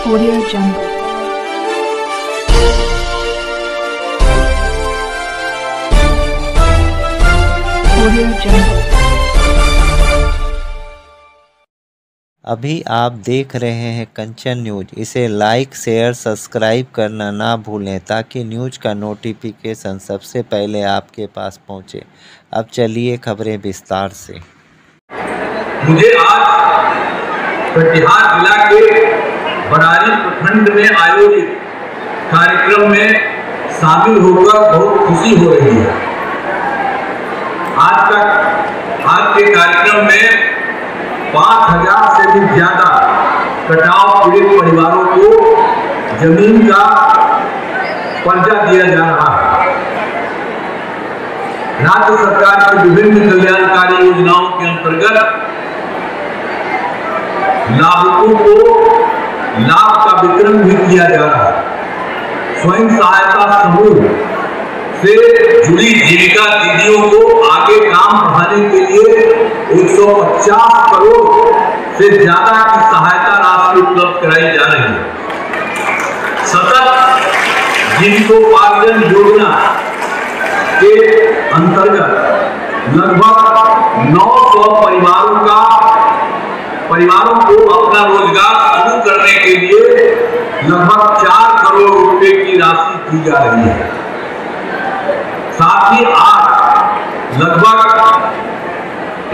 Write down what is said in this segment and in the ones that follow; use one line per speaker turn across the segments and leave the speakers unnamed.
Audio Jungle. Audio Jungle.
अभी आप देख रहे हैं कंचन न्यूज। इसे लाइक शेयर सब्सक्राइब करना ना भूलें ताकि न्यूज का नोटिफिकेशन सबसे पहले आपके पास पहुंचे। अब चलिए खबरें विस्तार से।
मुझे आज कटिहार जिला के बरारी प्रखंड में आयोजित कार्यक्रम में शामिल होकर बहुत खुशी हो रही है। आज के कार्यक्रम में 5000 से भी ज्यादा कटाव पीड़ित परिवारों को जमीन का पर्चा दिया जा रहा है। राज्य सरकार की विभिन्न कल्याणकारी योजनाओं के अंतर्गत लाभुकों को लाभ का वितरण भी किया जा रहा है। स्वयं सहायता समूह से जुड़ी जीविका दीदियों को आगे काम बढ़ाने के लिए 150 करोड़ से ज्यादा की सहायता राशि उपलब्ध कराई जा रही है। सतत जीविकोपार्जन योजना के अंतर्गत लगभग 900 परिवारों को अपना रोजगार शुरू करने के लिए लगभग 4 करोड़ रुपए की राशि दी जा रही है। साथ ही आज लगभग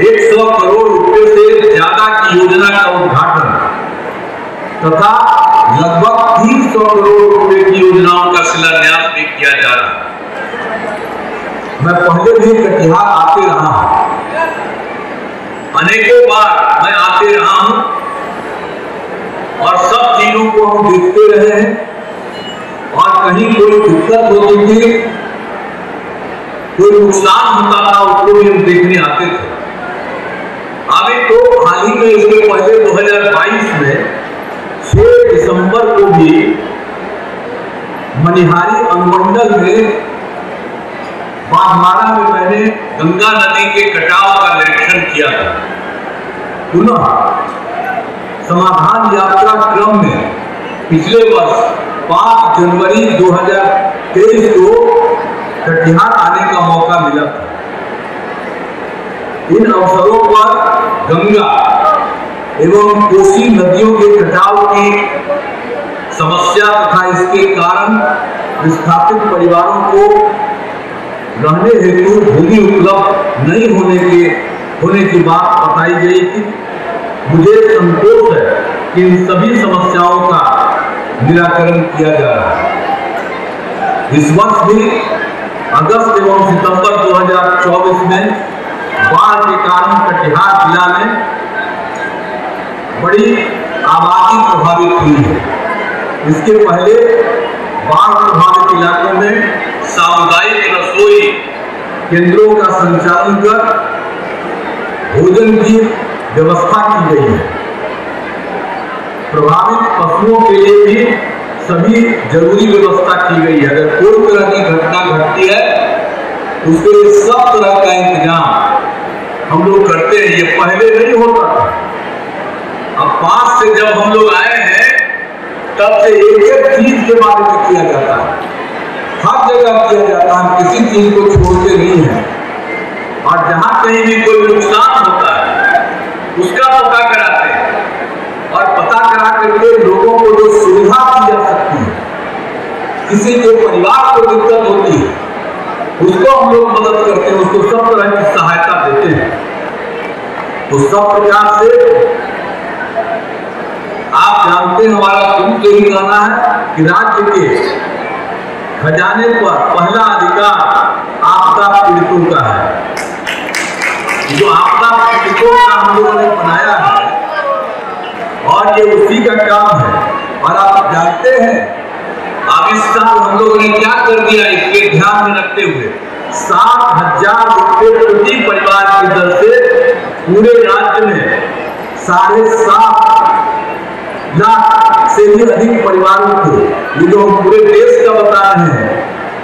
100 करोड़ रुपए से ज्यादा की योजना का उद्घाटन तथा लगभग 300 करोड़ रुपए की योजनाओं का शिलान्यास भी किया जा रहा है। मैं पहले भी कटिहार आते रहा हूं, अनेकों बार मैं आते रहा हूं और सब चीजों को हम देखते रहे हैं और कहीं कोई दिक्कत होती थी, कोई नुकसान होता था, उसको भी हम देखने आते थे। अभी तो हाल ही में इसके पहले 2022 में 6 दिसंबर को भी मनिहारी अनुमंडल में बाघमारा में मैंने गंगा नदी के कटाव का निरीक्षण किया था। पुनः समाधान यात्रा क्रम में पिछले वर्ष 5 जनवरी 2023 को कटिहार आने का मौका मिला था। इन अवसरों पर गंगा एवं कोसी नदियों के कटाव की समस्या तथा इसके कारण विस्थापित परिवारों को रहने हेतु भूमि उपलब्ध नहीं होने की बात बताई गई थी। मुझे संतोष है कि इन सभी समस्याओं का निराकरण किया जा रहा है। इस वर्ष भी अगस्त एवं सितंबर 2024 में बाढ़ के कारण कटिहार जिला में बड़ी आबादी प्रभावित हुई है। इसके पहले बाढ़ प्रभावित इलाकों में सामुदायिक रसोई केंद्रों का संचालन कर भोजन की व्यवस्था की गई है। प्रभावित पशुओं के लिए भी सभी जरूरी व्यवस्था की गई है। अगर कोई तरह की घटना घटती है उसके लिए सब तरह का इंतजाम हम लोग करते हैं। ये पहले नहीं होता था। अब पास से जब हम लोग आए हैं तब से एक चीज के बारे में किया जाता है, हर जगह किया जाता है, किसी चीज को छोड़ते नहीं है। और जहां कहीं भी कोई नुकसान होता है उसका पता कराते हैं और पता करा करके लोगों को जो सुविधा दी जा सकती है, किसी के परिवार को दिक्कत होती है उसको हम लोग मदद करते हैं, उसको सब तरह की सहायता देते हैं। तो सब प्रकार से आप जानते हैं, हमारा तुम यही कहना है कि राज्य के खजाने पर पहला अधिकार आपदा पीड़ितों का है। जो आपदा पीड़ितों का हम लोगों ने बनाया है और ये उसी का काम है। और आप जानते हैं अब इस साल हम लोगों ने क्या कर दिया, इसके ध्यान में रखते हुए 7,000 रुपये प्रति परिवार की दर से पूरे राज्य में 7.5 लाख से भी अधिक परिवारों को, ये जो हम पूरे देश का बता रहे हैं,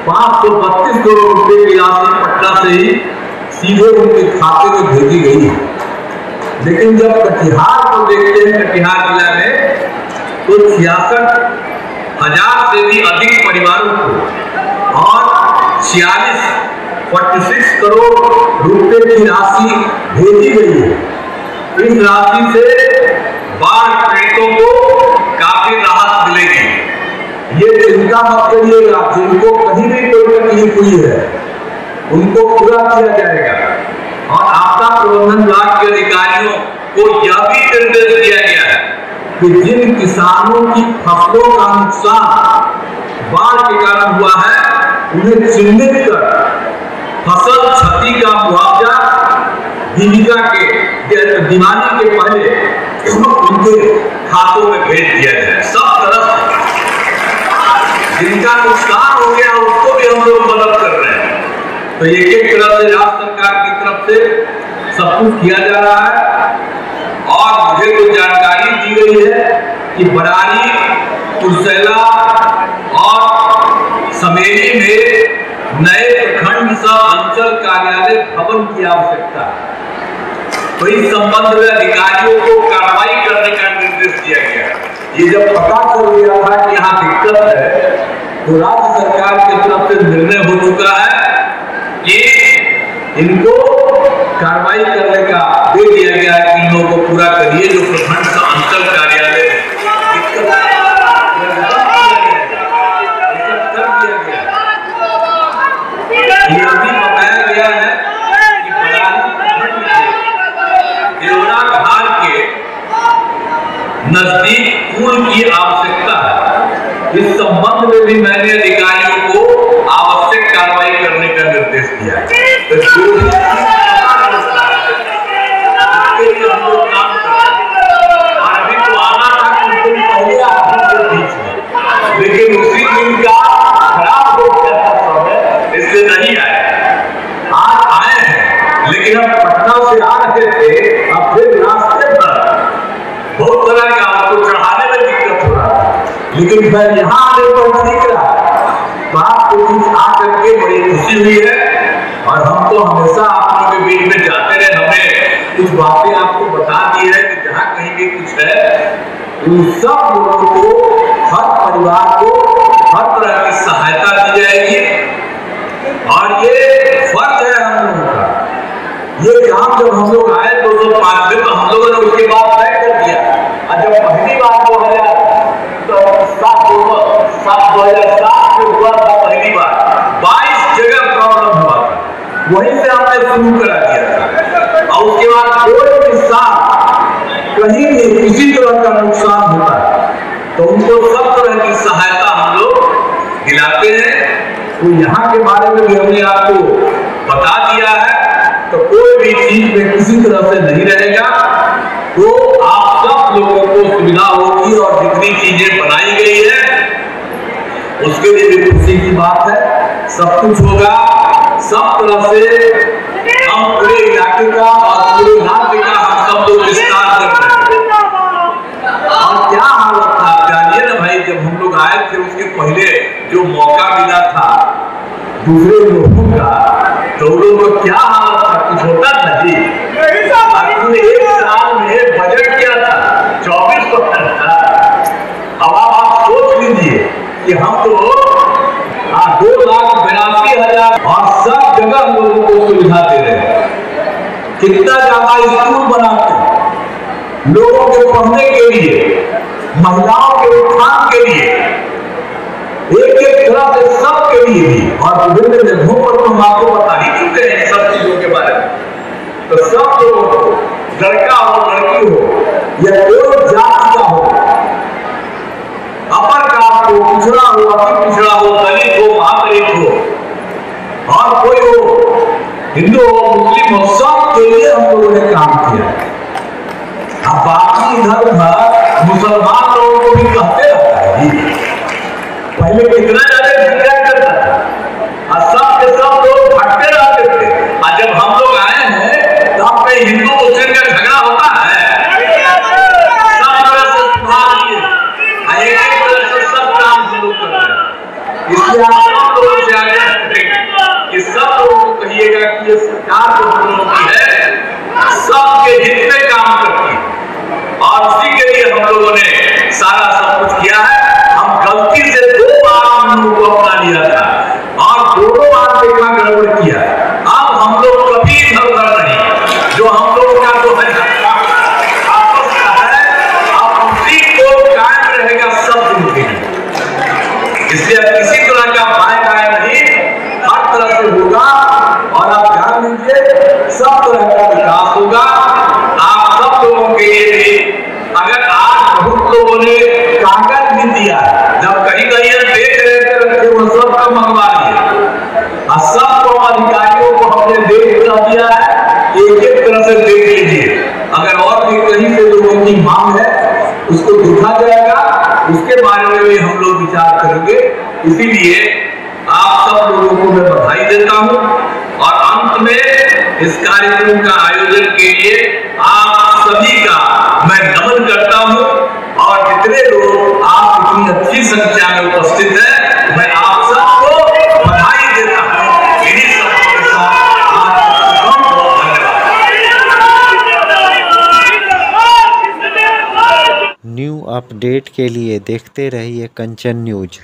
532 करोड़ रुपए की राशि पटना से ही सीधे उनके खाते में भेजी गई है। लेकिन जब कटिहार को देखते हैं, कटिहार जिला में, तो 166,000 से भी अधिक परिवारों को और 46 करोड़ रुपए की राशि भेजी गई है। इस राशि से बाढ़ पीड़ितों को काफी राहत मिलेगी। ये चिंता मत करिएगा, जिनको कहीं भी कोई तकलीफ हुई है उनको पूरा किया जाएगा। और आपदा प्रबंधन विभाग के अधिकारियों को यह भी निर्देश दिया गया है कि जिन किसानों की फसलों का नुकसान बाढ़ के कारण हुआ है उन्हें चिन्हित कर फसल क्षति का मुआवजा जीविका के दिवाली के पहले उनके खातों में भेज दिया जाए। सब तरफ जिनका नुकसान हो गया उसको भी हम लोग मदद कर रहे हैं। तो एक एक तरह से राज्य सरकार की तरफ से सब कुछ किया जा रहा है। और मुझे तो जानकारी दी गई है कि बरारी, कुर्सेला और समेली में नए प्रखंड सह अंचल कार्यालय भवन की आवश्यकता है। तो इस संबंध में अधिकारियों को कार्रवाई करने का निर्देश दिया गया। ये जब पता चल गया था कि यहाँ दिक्कत है तो राज्य सरकार की तरफ से निर्णय हो चुका है कि इनको कार्रवाई करने का दे दिया गया है कि इन लोगों को पूरा करिए जो प्रखंड सह अंचल कार्यालय ये अभी बताया गया है कि देवरा घाट के नजदीक पुल की आवश्यकता है। इस संबंध में भी मैंने अधिकारियों को आवश्यक कार्रवाई करने का निर्देश दिया है। तो जो भी हम लोग काम कर रहे हैं और अभी तो आना था कुछ दिन पहले आपके बीच में, लेकिन उसी दिन का खराब हो गया था समय, इसलिए नहीं आए। आज आए हैं, लेकिन हम पटना से आ रहे थे, अब फिर रास्ते पर बहुत तरह का आपको चढ़ाने में दिक्कत हो रहा है, लेकिन मैं यहाँ आने पर ठीक रहा। तो आपको कुछ आकर के बड़ी खुशी हुई है। और हम तो हमेशा आप लोगों के बीच में जाते रहे, हमने कुछ बातें आपको बता दी है कि जहाँ कहीं भी कुछ है उन सब लोगों को, हर परिवार को हर तरह की सहायता दी जाएगी। और ये फर्ज है हम लोगों का। ये काम जब हम लोग आए 2005 में तो हम लोगों ने उसके बाद तय कर दिया। और जब पहली बार 2007 में हुआ था, पहली बार 22 जगह प्रॉब्लम हुआ था, वहीं से हमने शुरू करा दिया था। और उसके बाद कोई भी साल कहीं भी किसी तरह का नुकसान होता है तो उनको सब तरह की सहायता हम लोग दिलाते हैं। तो यहाँ के बारे में भी हमने आपको बता दिया है। तो कोई भी चीज में किसी तरह से नहीं रहेगा। तो आप सब लोगों को सुविधा होगी और जितनी चीजें बनाई गई है उसके लिए भी खुशी की बात है। सब कुछ होगा, सब तरह से हम पूरे इलाके का और पूरे राज्य का हम सब लोग विस्तार कर रहे हैं। और क्या हालत था आप जानिए ना भाई, जब हम लोग आए थे उसके पहले जो मौका मिला था दूसरे लोगों का, तो लोगों को क्या हालत था, कुछ होता नहीं। पूरे एक साल में बजट क्या था, 24% था। अब आप सोच लीजिए कि हम तो 2,82,000 और सब जगह लोगों को सुविधा दे रहे हैं। कितना ज्यादा स्कूल बनाते हैं लोगों के पढ़ने के लिए, महिलाओं के उत्थान के लिए, एक एक तरह से सब के लिए भी। और विभिन्न जगहों पर तो हम आपको बता ही चुके हैं सब चीजों के बारे में। तो सब लोगों को, लड़का हो लड़की हो या कोई जाति का हो, अपर कास्ट हो, पिछड़ा हो, अति पिछड़ा हो, दलित हो, महादलित हो और कोई हो, हिंदू हो, मुस्लिम हो, सब के लिए हम लोगों ने काम किया। अब बाकी इधर उधर मुसलमान लोगों को भी कहते रहता है। पहले कितना ज्यादा झगड़ा करता था और सब के सब लोग भटके रहते थे। और जब हम लोग आए हैं तो अब कहीं हिंदू मुस्लिम का झगड़ा होता है। सब तरह से सुधार किए, एक तरह से सब काम हम लोग कर रहे हैं। इसलिए आप सब लोगों से आगे करेंगे कि सब लोगों को कहिएगा कि ये सरकार जो हम लोगों की है सबके हित में काम करती है और उसी के लिए हम लोगों ने सारा सब कुछ इसलिए किसी तरह का बाय बाय नहीं, हर तरह से होगा। और आप ध्यान दीजिए, सब तरह का विकास होगा आप सब लोगों के लिए भी। अगर आज बहुत लोगों ने कागज भी दिया, जब कहीं कहीं देख रखे वो सब का मंगवा लिया, और सब अधिकारियों को हमने देख दिया है, एक एक तरह से देख लीजिए। अगर और भी कहीं से लोगों की मांग है उसको देखा जाएगा, उसके बारे में भी हम लोग विचार करेंगे। इसीलिए आप सब लोगों को मैं बधाई देता हूं और अंत में इस कार्यक्रम का आयोजन के लिए आप सभी का मैं नमन करता हूं। और जितने लोग आप इतनी अच्छी संख्या में उपस्थित हैं, मैं आप सबको बधाई देता हूं। इन्हीं सबों के साथ आप बहुत धन्यवाद।
न्यू अपडेट के लिए देखते रहिए कंचन न्यूज।